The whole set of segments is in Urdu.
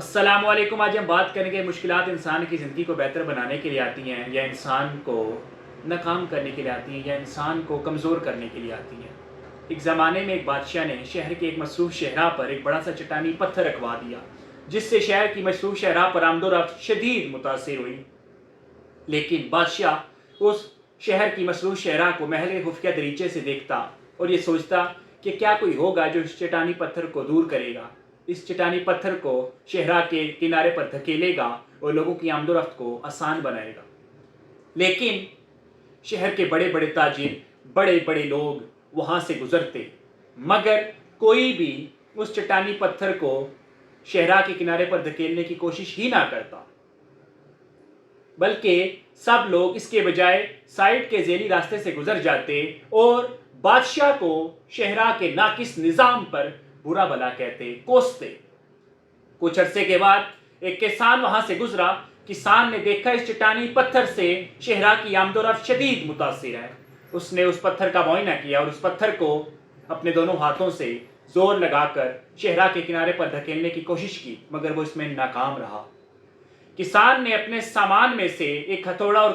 السلام علیکم۔ آج ہم بات کریں گے مشکلات انسان کی زندگی کو بہتر بنانے کے لیے آتی ہیں یا انسان کو ناکام کرنے کے لیے آتی ہیں یا انسان کو کمزور کرنے کے لیے آتی ہیں۔ ایک زمانے میں ایک بادشاہ نے شہر کے ایک مصروف شہرہ پر ایک بڑا سا چٹانی پتھر رکھوا دیا، جس سے شہر کی مصروف شہرہ پر آمد و رفت شدید متاثر ہوئی۔ لیکن بادشاہ اس شہر کی مصروف شہرہ کو محل خفیہ دریچے سے دیکھتا اور یہ سوچتا کہ کیا کوئی ہوگا جو اس چٹانی پتھر کو دور کرے گا، اس چٹانی پتھر کو شہرہ کے کنارے پر دھکیلے گا اور لوگوں کی آمد و رفت کو آسان بنائے گا۔ لیکن شہر کے بڑے بڑے تاجر، بڑے بڑے لوگ وہاں سے گزرتے، مگر کوئی بھی اس چٹانی پتھر کو شہرہ کے کنارے پر دھکیلنے کی کوشش ہی نہ کرتا، بلکہ سب لوگ اس کے بجائے سائٹ کے ذیلی راستے سے گزر جاتے اور بادشاہ کو شہرہ کے ناقص نظام پر برا بھلا کہتے، کوستے۔ کچھ عرصے کے بعد ایک کسان وہاں سے گزرا۔ کسان نے دیکھا اس چٹانی پتھر سے شہرہ کی آمد و رفت شدید متاثر ہے۔ اس نے اس پتھر کا معائنہ کیا اور اس پتھر کو اپنے دونوں ہاتھوں سے زور لگا کر شہرہ کے کنارے پر دھکیلنے کی کوشش کی، مگر وہ اس میں ناکام رہا۔ کسان نے اپنے سامان میں سے ایک ہتھوڑا اور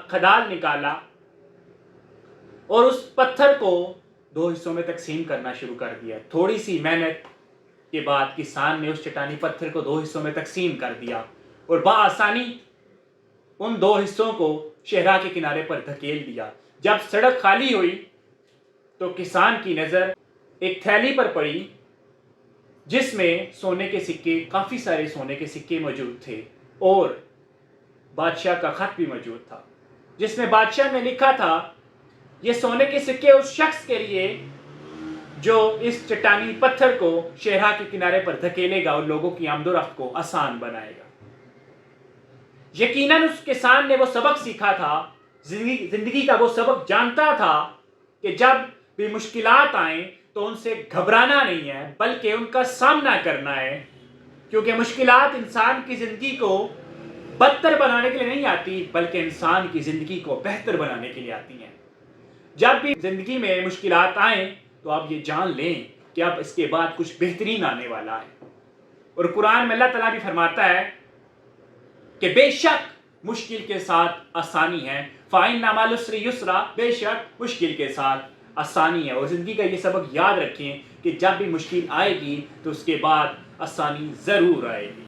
کھدال نکالا اور اس پتھر کو دو حصوں میں تقسیم کرنا شروع کر دیا۔ تھوڑی سی محنت کے بعد کسان نے اس چٹانی پتھر کو دو حصوں میں تقسیم کر دیا اور بآسانی ان دو حصوں کو شہرہ کے کنارے پر دھکیل دیا۔ جب سڑک خالی ہوئی تو کسان کی نظر ایک تھیلی پر پڑی جس میں سونے کے سکے، کافی سارے سونے کے سکے موجود تھے اور بادشاہ کا خط بھی موجود تھا، جس میں بادشاہ نے لکھا تھا، یہ سونے کے سکے اس شخص کے لیے جو اس چٹانی پتھر کو شہرہ کے کنارے پر دھکیلے گا اور لوگوں کی آمد و رفت کو آسان بنائے گا۔ یقیناً اس کسان نے وہ سبق سیکھا تھا، زندگی کا وہ سبق جانتا تھا کہ جب بھی مشکلات آئیں تو ان سے گھبرانا نہیں ہے بلکہ ان کا سامنا کرنا ہے، کیونکہ مشکلات انسان کی زندگی کو بدتر بنانے کے لیے نہیں آتی بلکہ انسان کی زندگی کو بہتر بنانے کے لیے آتی ہیں۔ جب بھی زندگی میں مشکلات آئیں تو آپ یہ جان لیں کہ اب اس کے بعد کچھ بہترین آنے والا ہے۔ اور قرآن میں اللہ تعالیٰ بھی فرماتا ہے کہ بے شک مشکل کے ساتھ آسانی ہے، فَإِنَّ مَعَ الْعُسْرِ يُسْرًا، بے شک مشکل کے ساتھ آسانی ہے۔ اور زندگی کا یہ سبق یاد رکھیں کہ جب بھی مشکل آئے گی تو اس کے بعد آسانی ضرور آئے گی۔